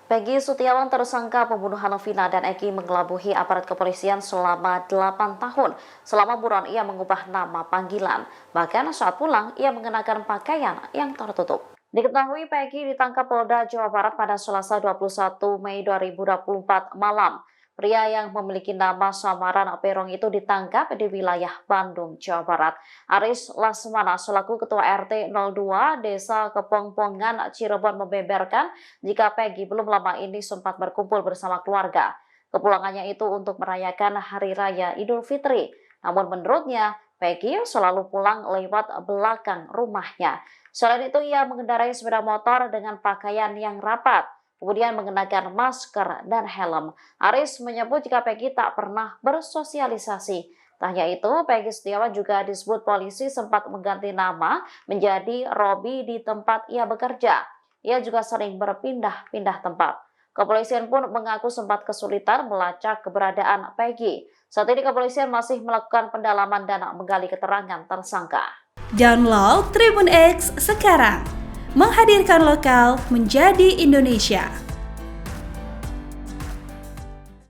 Peggy Setiawan tersangka pembunuhan Vina dan Eki mengelabuhi aparat kepolisian selama 8 tahun. Selama buron ia mengubah nama panggilan. Bahkan saat pulang ia mengenakan pakaian yang tertutup. Diketahui Peggy ditangkap Polda Jawa Barat pada Selasa 21 Mei 2024 malam. Pria yang memiliki nama samaran Perong itu ditangkap di wilayah Bandung, Jawa Barat. Aris Lasmana selaku Ketua RT 02 Desa Kepongpongan, Cirebon membeberkan jika Peggy belum lama ini sempat berkumpul bersama keluarga. Kepulangannya itu untuk merayakan Hari Raya Idul Fitri. Namun menurutnya, Peggy selalu pulang lewat belakang rumahnya. Selain itu, ia mengendarai sepeda motor dengan pakaian yang rapat, kemudian mengenakan masker dan helm. Aris menyebut jika Peggy tak pernah bersosialisasi. Tak hanya itu, Peggy Setiawan juga disebut polisi sempat mengganti nama menjadi Robi di tempat ia bekerja. Ia juga sering berpindah-pindah tempat. Kepolisian pun mengaku sempat kesulitan melacak keberadaan Peggy. Saat ini kepolisian masih melakukan pendalaman dan menggali keterangan tersangka. Download Tribun X sekarang, menghadirkan lokal menjadi Indonesia.